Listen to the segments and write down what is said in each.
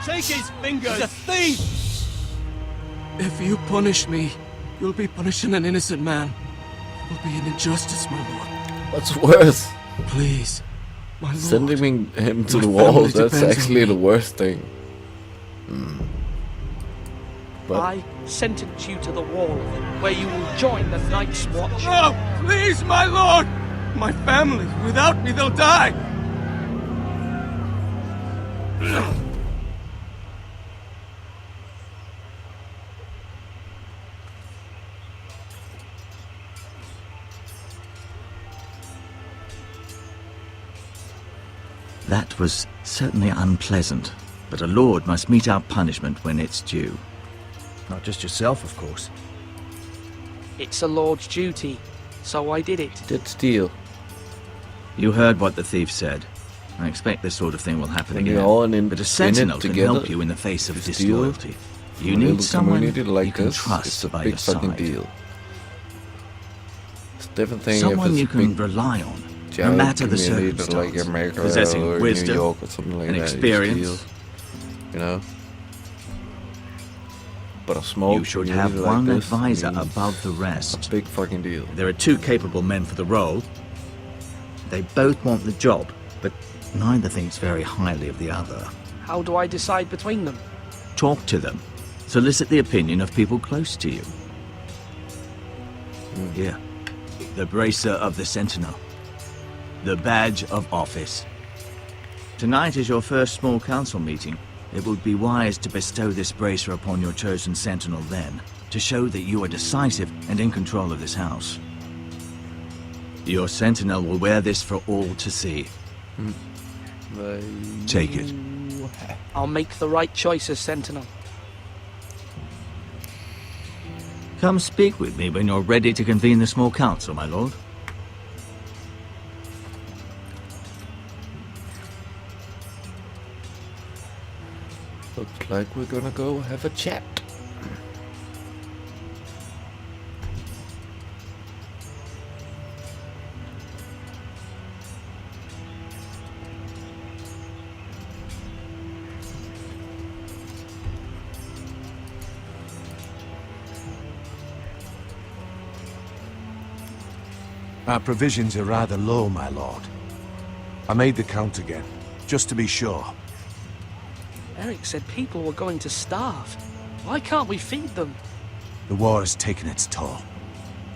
Take his fingers! He's a thief! If you punish me, you'll be punishing an innocent man. It will be an injustice, my lord. What's worse? Please, my lord. Sending him to My the wall, family that's depends on actually me. the worst thing. But I sentence you to the wall, where you will join the Night's Watch. No, please, my lord! My family, without me, they'll die! That was certainly unpleasant, but a lord must meet our punishment when it's due. Not just yourself, of course. It's a lord's duty, so I did it. did steal. You heard what the thief said. I expect this sort of thing will happen When again. you're all in But a it sentinel can together, help you in the face of to steal disloyalty. You in a need little someone community like you can this, trust it's a by big your fucking side. deal. It's a different thing Someone if it's you a can big rely on, no giant matter the community circumstance. like America Possessing or wisdom New York or something like and that. experience. You steal, you know. But a small You should community have like one this advisor means above the a rest. big fucking deal. There are two capable men for the role. They both want the job, but Neither thinks very highly of the other. How do I decide between them? Talk to them. Solicit the opinion of people close to you. Here. The bracer of the Sentinel. The badge of office. Tonight is your first small council meeting. It would be wise to bestow this bracer upon your chosen Sentinel then, to show that you are decisive and in control of this house. Your Sentinel will wear this for all to see. Take it. I'll make the right choice as Sentinel. Come speak with me when you're ready to convene the small council, my lord. Looks like we're gonna go have a chat. Our provisions are rather low, my lord. I made the count again, just to be sure. Eric said people were going to starve. Why can't we feed them? The war has taken its toll.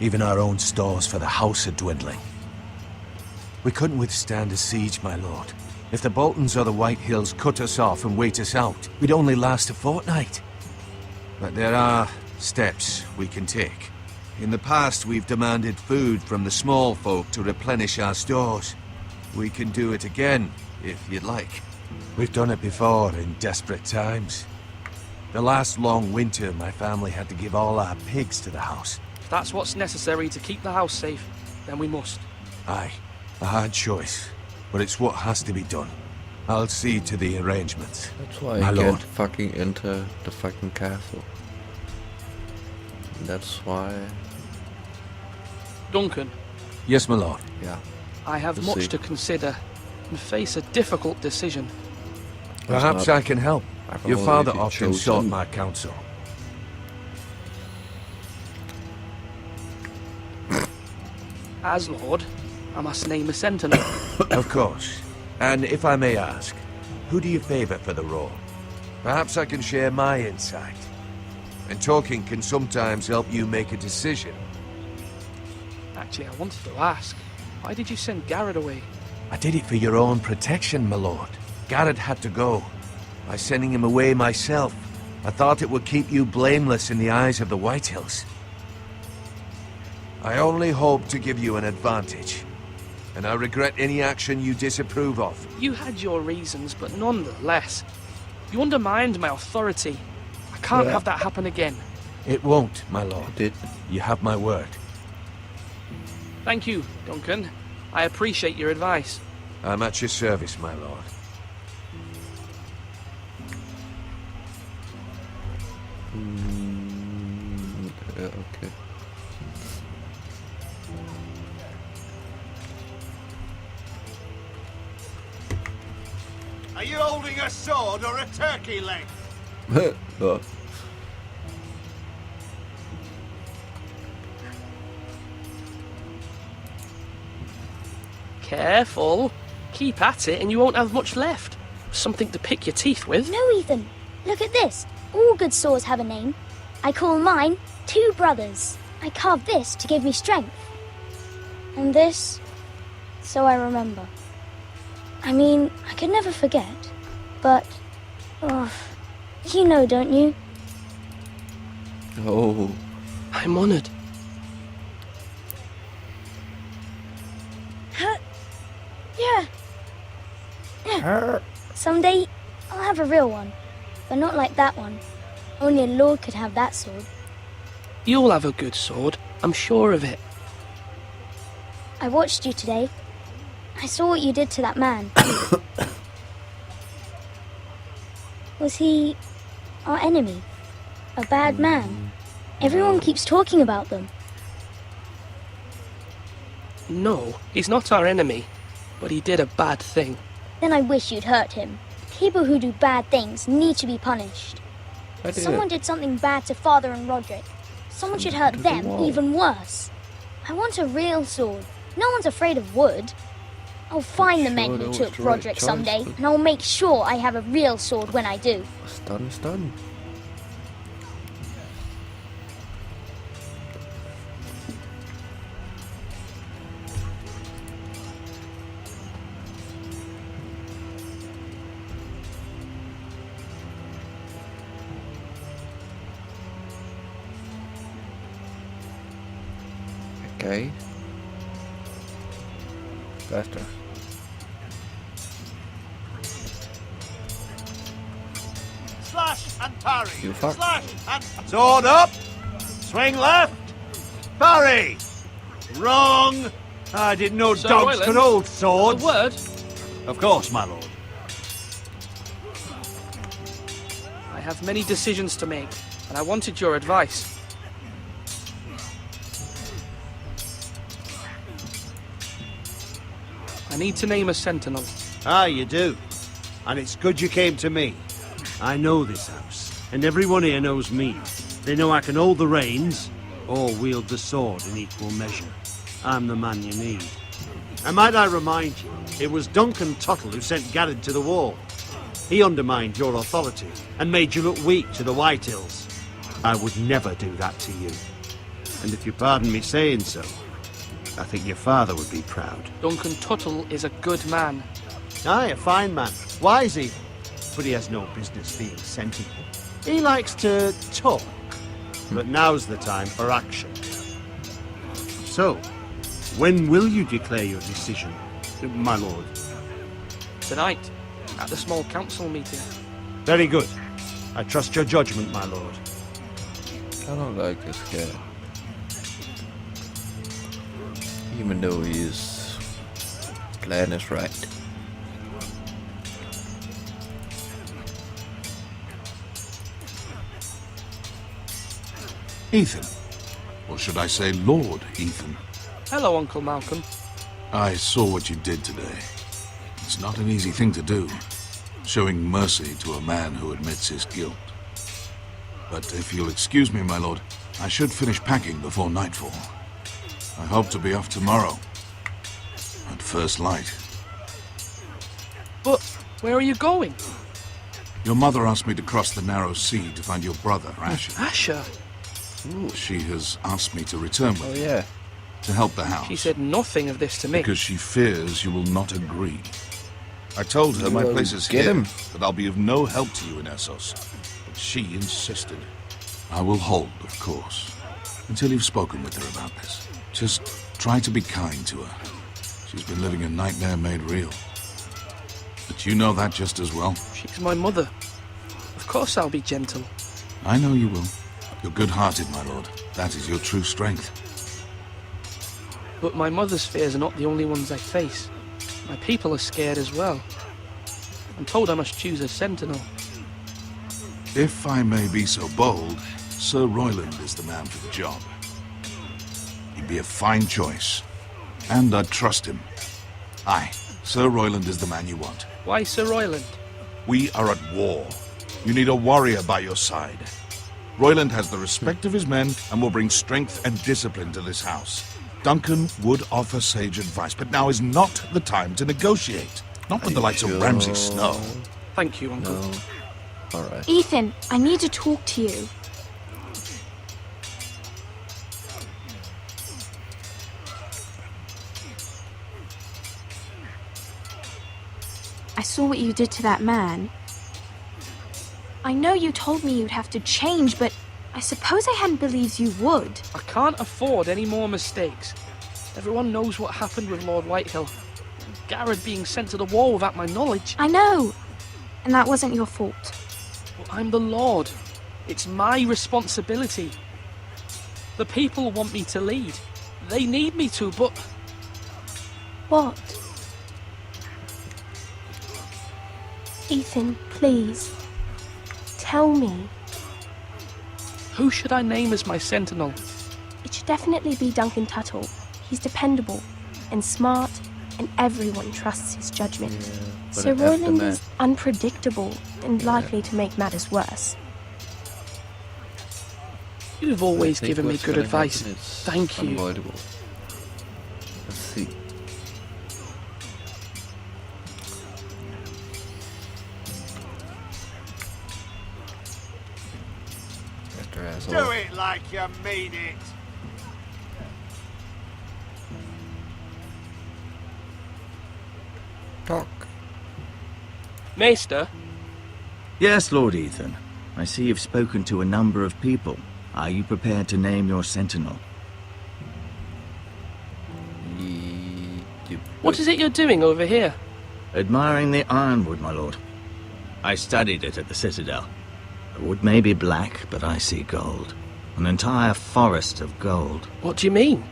Even our own stores for the house are dwindling. We couldn't withstand a siege, my lord. If the Boltons or the White Hills cut us off and wait us out, we'd only last a fortnight. But there are steps we can take. In the past, we've demanded food from the small folk to replenish our stores. We can do it again, if you'd like. We've done it before in desperate times. The last long winter, my family had to give all our pigs to the house. If that's what's necessary to keep the house safe, then we must. Aye, a hard choice, but it's what has to be done. I'll see to the arrangements. That's why My I lord. can't fucking enter the fucking castle. That's why. Duncan, Yes, my lord. Yeah. I have We'll much see. to consider and face a difficult decision. Perhaps not- I can help. I've Your father already often chosen. sought my counsel. As Lord, I must name a Sentinel. Of course. And if I may ask, who do you favor for the role? Perhaps I can share my insight. And talking can sometimes help you make a decision. Actually, I wanted to ask, why did you send Garrett away? I did it for your own protection, my lord. Garrett had to go. By sending him away myself, I thought it would keep you blameless in the eyes of the White Hills. I only hope to give you an advantage. And I regret any action you disapprove of. You had your reasons, but nonetheless, you undermined my authority. I can't have that happen again. It won't, my lord. Did You have my word. Thank you, Duncan. I appreciate your advice. I'm at your service, my lord. okay. Are you holding a sword or a turkey leg? Oh. Careful. Keep at it and you won't have much left. Something to pick your teeth with. No, Ethan. Look at this. All good swords have a name. I call mine Two Brothers. I carved this to give me strength. And this, so I remember. I mean, I could never forget. But, oh, you know, don't you? Oh. I'm honored. Yeah. Someday, I'll have a real one. But not like that one. Only a lord could have that sword. You'll have a good sword. I'm sure of it. I watched you today. I saw what you did to that man. Was he our enemy? A bad man? Everyone keeps talking about them. No, he's not our enemy. But he did a bad thing. Then I wish you'd hurt him. People who do bad things need to be punished. Someone did something bad to Father and Roderick. Someone should hurt them even worse. I want a real sword. No one's afraid of wood. I'll find the men who took Roderick someday, and I'll make sure I have a real sword when I do. Stun. Okay. Faster. Slash and parry. You fuck. Slash and sword up. Swing left. Parry. Wrong. I didn't know Sir dogs Royland, could hold A swords. word. Of course, my lord. I have many decisions to make, and I wanted your advice. I need to name a sentinel. Ah, you do. And it's good you came to me. I know this house, and everyone here knows me. They know I can hold the reins, or wield the sword in equal measure. I'm the man you need. And might I remind you, it was Duncan Tuttle who sent Garrett to the wall. He undermined your authority, and made you look weak to the White Hills. I would never do that to you. And if you pardon me saying so, I think your father would be proud. Duncan Tuttle is a good man. Aye, a fine man. Wise even. But he has no business being sentinel. He likes to talk. But now's the time for action. So, when will you declare your decision, my lord? Tonight, at the small council meeting. Very good. I trust your judgment, my lord. I don't like this guy. Even though his plan is right. Ethan. Or should I say Lord Ethan? Hello, Uncle Malcolm. I saw what you did today. It's not an easy thing to do, showing mercy to a man who admits his guilt. But if you'll excuse me, my lord, I should finish packing before nightfall. I hope to be off tomorrow, at first light. But where are you going? Your mother asked me to cross the narrow sea to find your brother, Asher. Asher? She has asked me to return with Oh you, yeah. to help the house. She said nothing of this to me. Because she fears you will not agree. I told her my Well, place is get here, him. that I'll be of no help to you in Essos. But she insisted. I will hold, of course, until you've spoken with her about this. Just try to be kind to her. She's been living a nightmare made real. But you know that just as well. She's my mother. Of course I'll be gentle. I know you will. You're good-hearted, my lord. That is your true strength. But my mother's fears are not the only ones I face. My people are scared as well. I'm told I must choose a sentinel. If I may be so bold, Sir Royland is the man for the job. He'd be a fine choice. And I'd trust him. Aye, Sir Royland is the man you want. Why Sir Royland? We are at war. You need a warrior by your side. Royland has the respect of his men and will bring strength and discipline to this house. Duncan would offer sage advice, but now is not the time to negotiate. Not with the likes of Ramsay Snow. Thank you, Uncle. No. Alright. Ethan, I need to talk to you. I saw what you did to that man. I know you told me you'd have to change, but I suppose I hadn't believed you would. I can't afford any more mistakes. Everyone knows what happened with Lord Whitehill. Garrett being sent to the war without my knowledge. I know, and that wasn't your fault. Well, I'm the Lord. It's my responsibility. The people want me to lead. They need me to, but... What? Ethan, please. Tell me. Who should I name as my sentinel? It should definitely be Duncan Tuttle. He's dependable and smart, and everyone trusts his judgment. But Sir an Roland aftermath. is unpredictable and likely to make matters worse. You've I always think given me what's good gonna advice. happen is Thank you. Unavoidable. Let's see. Mr. Asshole. Do it like you mean it. Talk. Maester, Yes, Lord Ethan. I see you've spoken to a number of people. Are you prepared to name your sentinel? what is it you're doing over here? Admiring the ironwood, my lord. I studied it at the Citadel. The wood may be black, but I see gold. An entire forest of gold. What do you mean?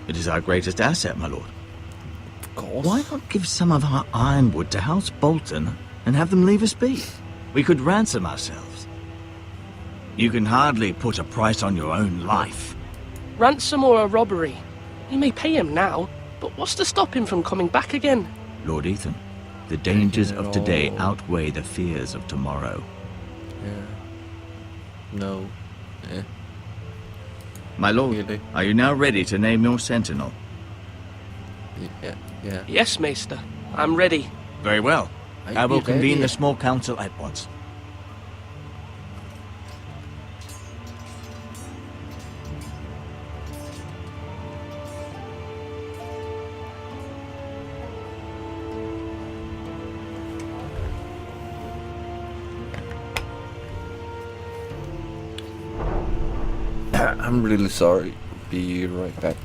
It is our greatest asset, my lord. Of course. Why not give some of our ironwood to House Bolton and have them leave us be? We could ransom ourselves. You can hardly put a price on your own life. Ransom or a robbery? We may pay him now, but what's to stop him from coming back again? Lord Ethan, the dangers of today outweigh the fears of tomorrow. Yeah. No. Eh. My lord, Really? are you now ready to name your sentinel? Yeah. Yeah. Yes, Maester. I'm ready. Very well. I'd I will be convene ready. the small council at once. I'm really sorry. Be right back.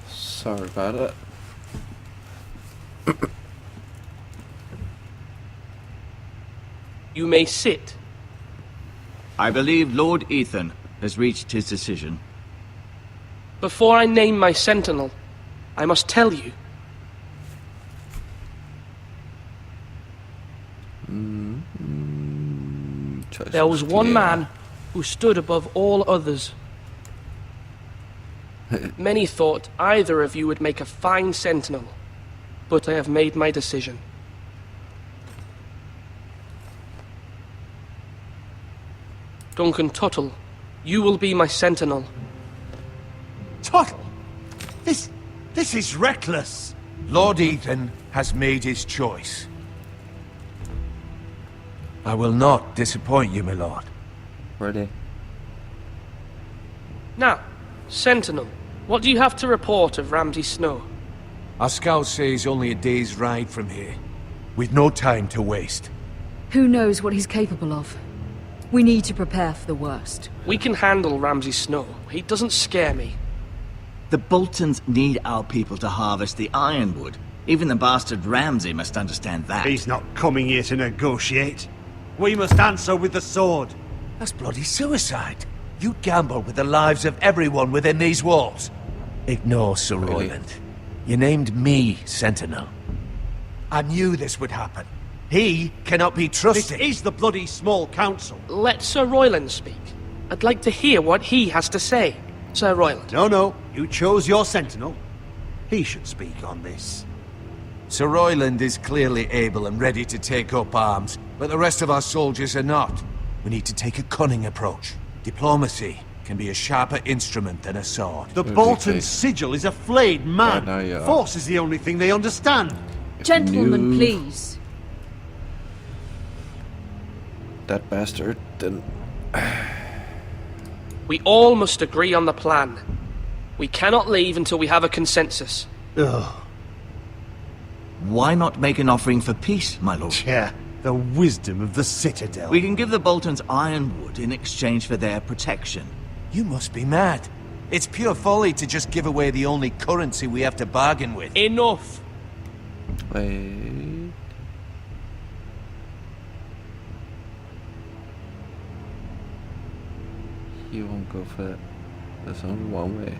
Sorry about it. You may sit. I believe Lord Ethan has reached his decision. Before I name my sentinel, I must tell you. There was one man who stood above all others. Many thought either of you would make a fine sentinel, but I have made my decision. Duncan Tuttle You will be my sentinel. Tuttle! This is reckless. Lord Ethan has made his choice. I will not disappoint you, my lord. Ready? Now, sentinel, what do you have to report of Ramsay Snow? Our scouts say he's only a day's ride from here. We've no time to waste. Who knows what he's capable of? We need to prepare for the worst. We can handle Ramsay Snow. He doesn't scare me. The Boltons need our people to harvest the ironwood. Even the bastard Ramsay must understand that. He's not coming here to negotiate. We must answer with the sword. That's bloody suicide. You gamble with the lives of everyone within these walls. Ignore Sir Really? Royland. You named me Sentinel. I knew this would happen. He cannot be This trusted. is the bloody small council. Let Sir Royland speak. I'd like to hear what he has to say. Sir Royland. No, you chose your sentinel. He should speak on this. Sir Royland is clearly able and ready to take up arms, but the rest of our soldiers are not. We need to take a cunning approach. Diplomacy can be a sharper instrument than a sword. The Okay. Bolton sigil is a flayed man. Right, now, yeah. Force is the only thing they understand. Gentlemen, knew- please. That bastard, then... We all must agree on the plan. We cannot leave until we have a consensus. Ugh, Why not make an offering for peace, my lord? yeah, the wisdom of the Citadel. We can give the Boltons ironwood in exchange for their protection. You must be mad. It's pure folly to just give away the only currency we have to bargain with. Enough! Wait... He won't go for it. There's only one way.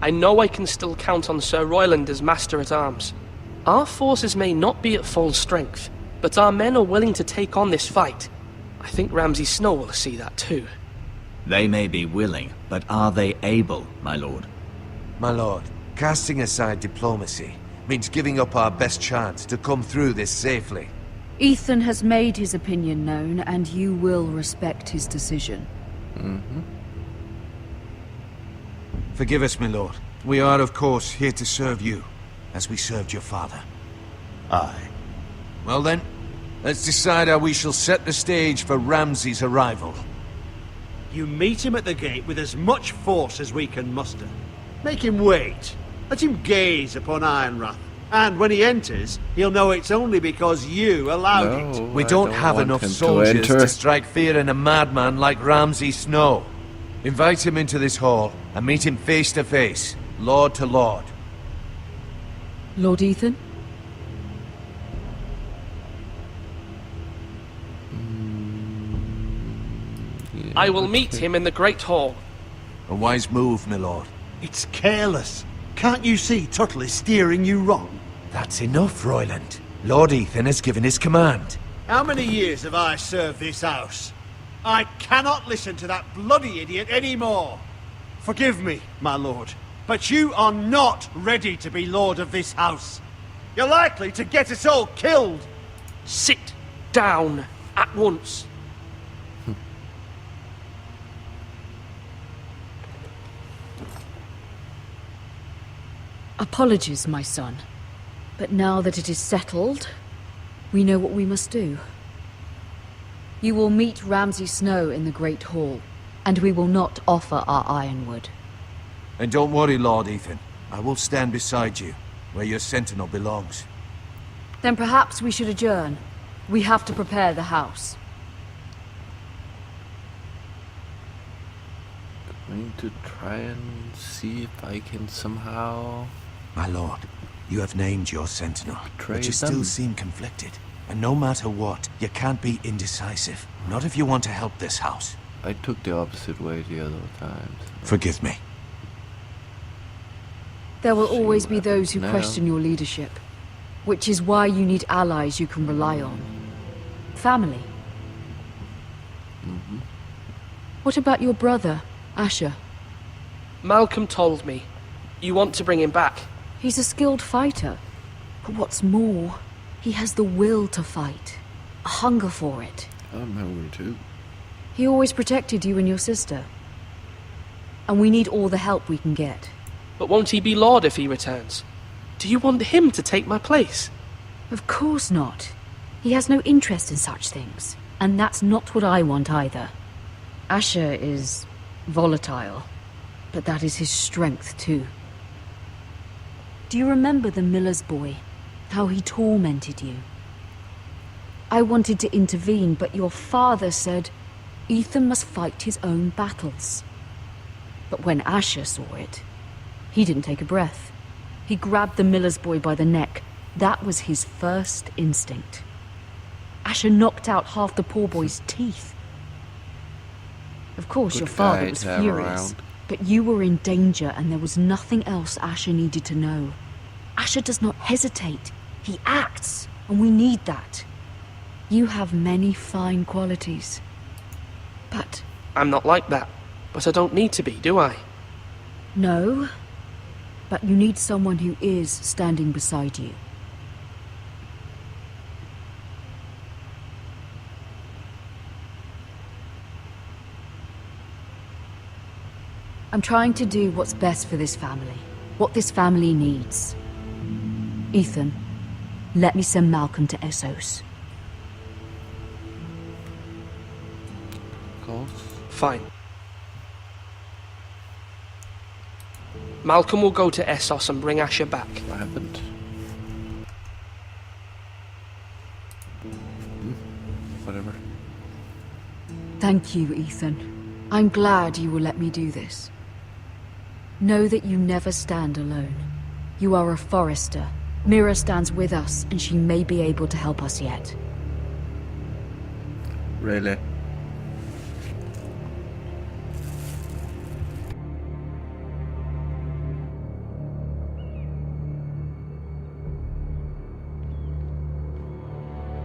I know I can still count on Sir Royland as Master-at-Arms. Our forces may not be at full strength, but our men are willing to take on this fight. I think Ramsay Snow will see that too. They may be willing, but are they able, my lord? My lord, casting aside diplomacy means giving up our best chance to come through this safely. Ethan has made his opinion known, and you will respect his decision. Forgive us, my lord. We are, of course, here to serve you, as we served your father. Aye. Well then, let's decide how we shall set the stage for Ramsay's arrival. You meet him at the gate with as much force as we can muster. Make him wait. Let him gaze upon Ironrath. And when he enters, he'll know it's only because you allowed it. We don't have want enough him soldiers enter. to strike fear in a madman like Ramsay Snow. Invite him into this hall and meet him face to face, lord to lord. Lord Ethan? I will meet him in the Great Hall. A wise move, my lord. It's careless. Can't you see Tuttle is steering you wrong? That's enough, Royland. Lord Ethan has given his command. How many years have I served this house? I cannot listen to that bloody idiot anymore. Forgive me, my lord, but you are not ready to be lord of this house. You're likely to get us all killed. Sit down at once. Apologies, my son. But now that it is settled, we know what we must do. You will meet Ramsay Snow in the Great Hall, and we will not offer our ironwood. And don't worry, Lord Ethan. I will stand beside you, where your sentinel belongs. Then perhaps we should adjourn. We have to prepare the house. Going to try and see if I can somehow... My lord, you have named your sentinel, Betray but you them. still seem conflicted. And no matter what, you can't be indecisive. Not if you want to help this house. I took the opposite way the other times. Forgive me. There will See always what be those who happens now. question your leadership, which is why you need allies you can rely on. Family. What about your brother, Asher? Malcolm told me. You want to bring him back. He's a skilled fighter. But what's more, he has the will to fight. A hunger for it. I'm hungry too. He always protected you and your sister. and we need all the help we can get. But won't he be Lord if he returns? Do you want him to take my place? Of course not. He has no interest in such things, and that's not what I want either. Asher is volatile, but that is his strength too. Do you remember the miller's boy? How he tormented you? I wanted to intervene, but your father said Ethan must fight his own battles. But when Asher saw it, he didn't take a breath. He grabbed the miller's boy by the neck. That was his first instinct. Asher knocked out half the poor boy's teeth. Of course, your father was furious, but you were in danger and there was nothing else Asher needed to know. Asher does not hesitate. He acts, and we need that. You have many fine qualities. But... I'm not like that. But I don't need to be, do I? No. But you need someone who is standing beside you. I'm trying to do what's best for this family. What this family needs. Ethan, let me send Malcolm to Essos. Of course. Fine. Malcolm will go to Essos and bring Asher back. What happened? Whatever. Thank you, Ethan. I'm glad you will let me do this. Know that you never stand alone. You are a forester. Mira stands with us, and she may be able to help us yet. Really?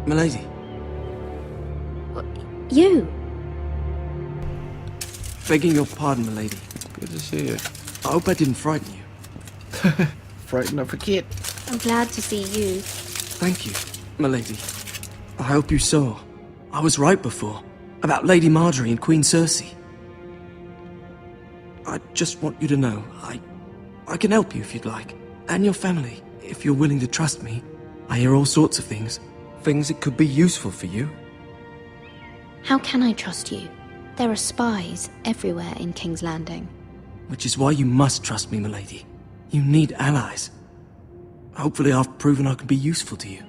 Milady. You? Begging your pardon, milady. Good to see you. I hope I didn't frighten you. Frighten of a kid. I'm glad to see you. Thank you, milady. I hope you saw. I was right before. About Lady Marjorie and Queen Cersei. I just want you to know, I can help you if you'd like. And your family, if you're willing to trust me. I hear all sorts of things. Things that could be useful for you. How can I trust you? There are spies everywhere in King's Landing. Which is why you must trust me, milady. You need allies. Hopefully I've proven I can be useful to you.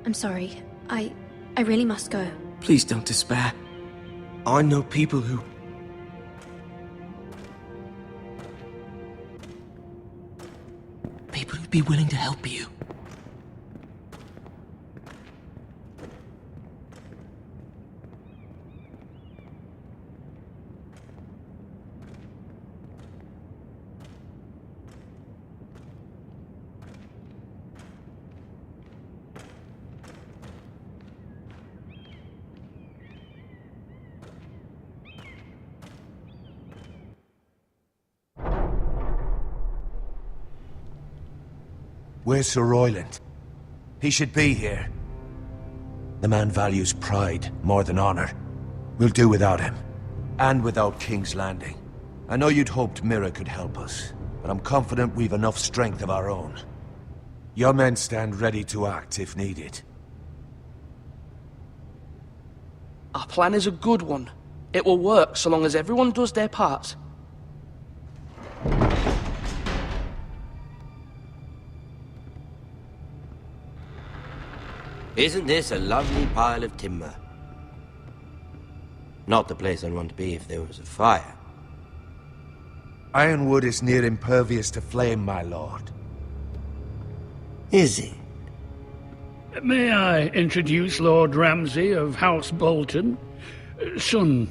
I'm sorry. I really must go. Please don't despair. I know people who... people who'd be willing to help you. Where's Sir Royland? He should be here. The man values pride more than honor. We'll do without him. And without King's Landing. I know you'd hoped Mira could help us, but I'm confident we've enough strength of our own. Your men stand ready to act if needed. Our plan is a good one. It will work so long as everyone does their part. Isn't this a lovely pile of timber? Not the place I'd want to be if there was a fire. Ironwood is near impervious to flame, my lord. Is it? May I introduce Lord Ramsay of House Bolton, son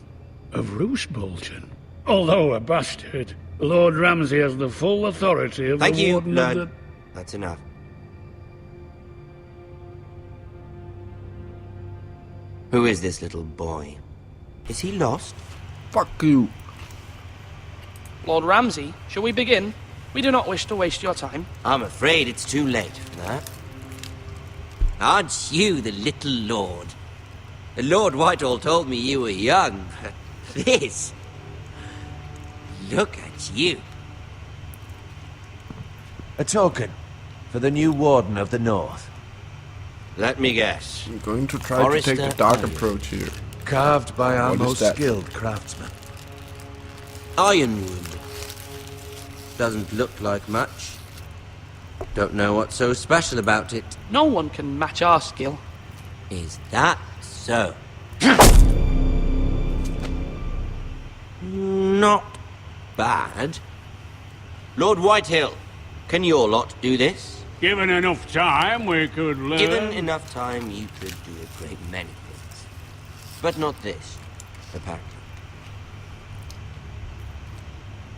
of Roose Bolton. Although a bastard, Lord Ramsay has the full authority of the Warden of the... That's enough. Who is this little boy? Is he lost? Fuck you. Lord Ramsay, shall we begin? We do not wish to waste your time. I'm afraid it's too late for that. Aren't you the little lord? Lord Whitehall told me you were young, but this... Look at you. A token for the new Warden of the North. Let me guess. I'm going to try to take the dark approach here. Carved by our What is most that? skilled craftsmen. Ironwood. Doesn't look like much. Don't know what's so special about it. No one can match our skill. Is that so? Not bad. Lord Whitehill, can your lot do this? Given enough time, we could learn. Given enough time, you could do a great many things. But not this, apparently.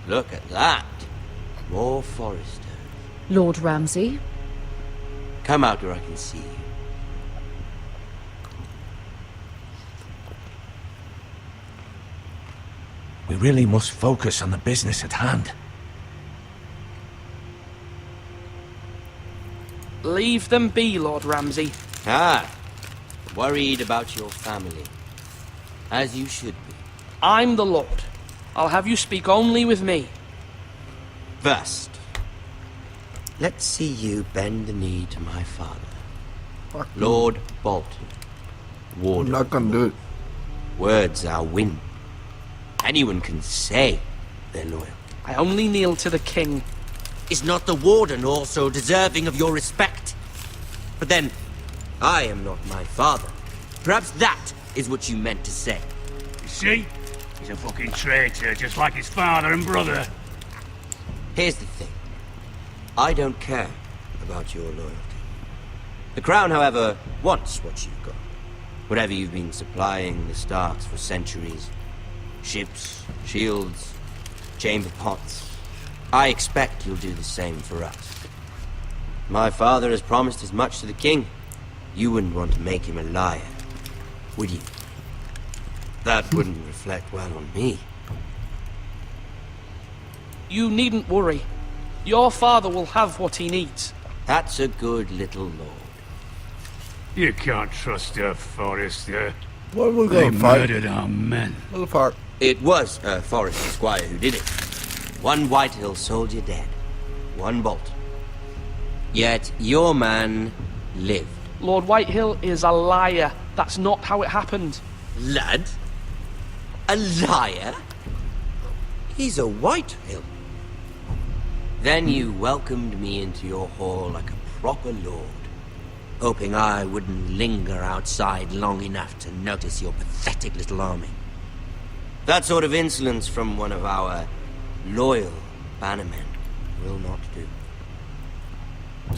Look at that. More foresters. Lord Ramsay, Come out where I can see you. We really must focus on the business at hand. Leave them be, Lord Ramsay. Ah, worried about your family. As you should be. I'm the Lord. I'll have you speak only with me. First, let's see you bend the knee to my father, Lord Bolton. Warden. I'm not gonna do it. Words are wind. Anyone can say they're loyal. I only kneel to the king. Is not the Warden also deserving of your respect? But then, I am not my father. Perhaps that is what you meant to say. You see? He's a fucking traitor, just like his father and brother. Here's the thing. I don't care about your loyalty. The Crown, however, wants what you've got. Whatever you've been supplying the Starks for centuries. Ships, shields, chamber pots. I expect you'll do the same for us. My father has promised as much to the king. You wouldn't want to make him a liar, would you? That wouldn't reflect well on me. You needn't worry. Your father will have what he needs. That's a good little lord. You can't trust a Forrester. What are we They gonna fight? murdered our men. Little part. It was a Forrester squire who did it. One Whitehill soldier dead. One Bolton. Yet your man lived. Lord Whitehill is a liar. That's not how it happened. Lad? A liar? He's a Whitehill. Then you welcomed me into your hall like a proper lord, hoping I wouldn't linger outside long enough to notice your pathetic little army. That sort of insolence from one of our loyal bannermen will not do.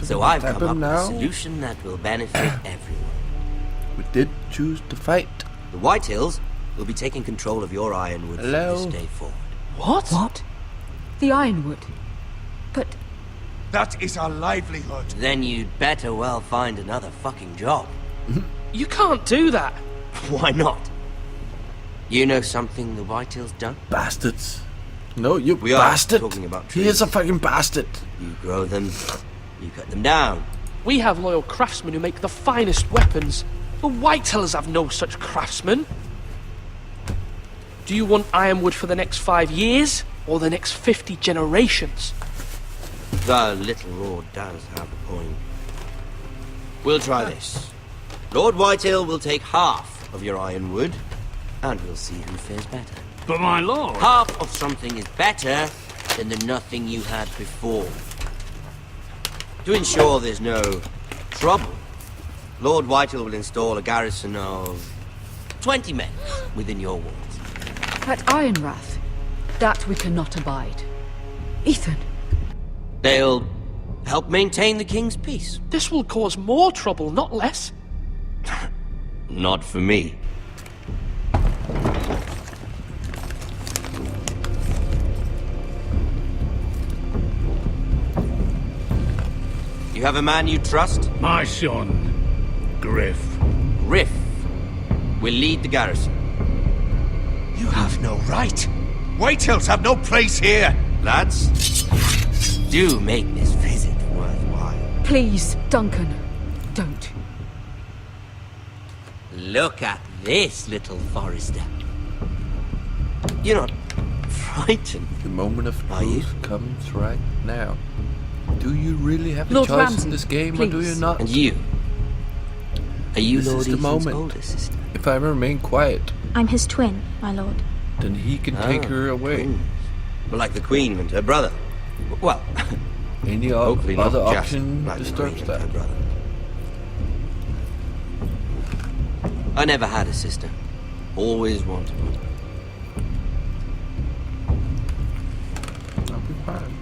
So I've come up with a solution that will benefit everyone. We did choose to fight. The Whitehills will be taking control of your Ironwood from this day forward. What? What? The Ironwood? But That is our livelihood. Then you'd better well find another fucking job. You can't do that. Why not? You know something the Whitehill's done? Bastards. No, you We are bastard. talking about He is a trees. fucking bastard. You grow them, you cut them down. We have loyal craftsmen who make the finest weapons. The Whitehills have no such craftsmen. Do you want ironwood for the next 5 years, or the next 50 generations? The little lord does have a point. We'll try this. Lord Whitehill will take half of your ironwood, and we'll see who fares better. But my lord... Half of something is better than the nothing you had before. To ensure there's no trouble, Lord Whitehill will install a garrison of 20 men within your walls. at Ironrath, that we cannot abide. Ethan. They'll help maintain the king's peace. This will cause more trouble, not less. Not for me. You have a man you trust? My son, Griff. Griff will lead the garrison. You have no right. Whitehills have no place here. Lads, do make this visit worthwhile. Please, Duncan, don't. Look at this, little Forrester. You're not frightened. The moment of Are you? truth comes right now. Do you really have a Lord choice Ramsay, in this game, or do you please. not? And you? Are you This Lord is the Ethan's moment. older sister? If I remain quiet, I'm his twin, my lord. then he can take her away. Twins. Well, like the Queen and her brother. Well, Any hopefully not other just option like the disturbs Queen and her that. brother. I never had a sister. Always wanted one. I'll be fine.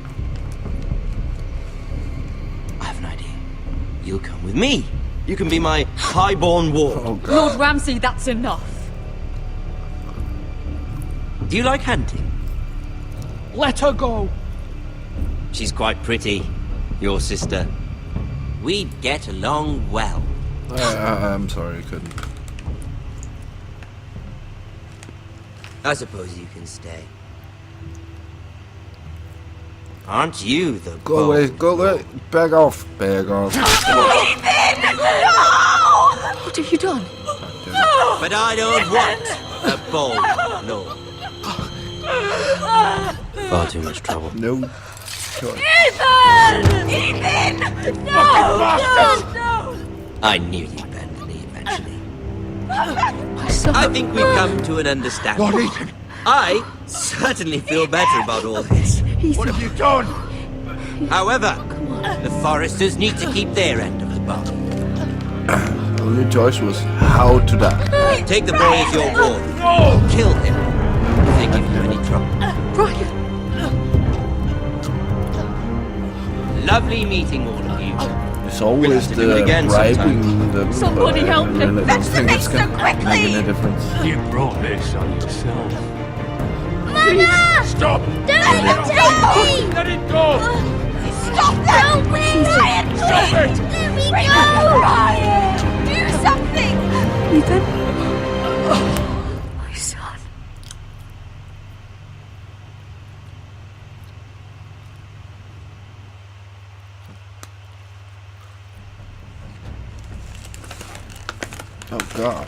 I have an idea. You'll come with me. You can be my highborn ward. Oh god. Lord Ramsay, that's enough. Do you like hunting? Let her go. She's quite pretty, your sister. We'd get along well. I'm sorry, I couldn't. I suppose you can stay. Aren't you the Go away, go away. Back off. Back off. What have you done? But I don't want a bold lord. Far too much trouble. No choice. I knew you'd bend the knee eventually. My son. I think we've come to an understanding. Lord Ethan! I certainly feel better about all this. What have you done? However, the Foresters need to keep their end of the bargain. Only choice was how to die. Take the boy as your ward. Kill him if they give you any trouble. Brian! Lovely meeting all of you. It's always We'll have to do it the again bribing them. Somebody help me. I don't think it's gonna make any difference. You brought this on yourself. Mama! Stop! Don't let him take me! Let it go! Stop that! Help me! Ryan, Stop it! let me go! Ryan! Do something! Ethan? My son. Oh god.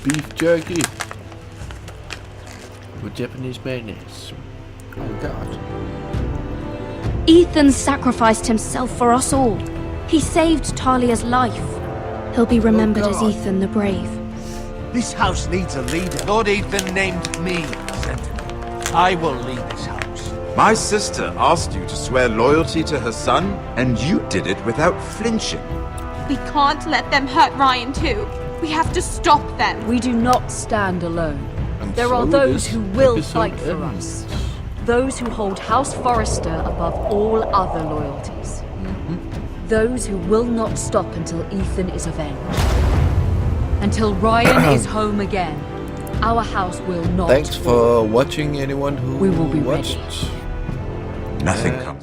Beef jerky. With Japanese mayonnaise. Oh god. Ethan sacrificed himself for us all. He saved Talia's life. He'll be remembered as God. Ethan the Brave. This house needs a leader. Lord Ethan named me Sentinel. I will lead this house. My sister asked you to swear loyalty to her son, and you did it without flinching. We can't let them hurt Ryan too. We have to stop them. We do not stand alone. And There are so those this who will episode fight for ends. us. Those who hold House Forrester above all other loyalties. Those who will not stop until Ethan is avenged. Until Ryan is home again. Our house will not Thanks fall. for watching, anyone who We will be ready. watched. Nothing comes.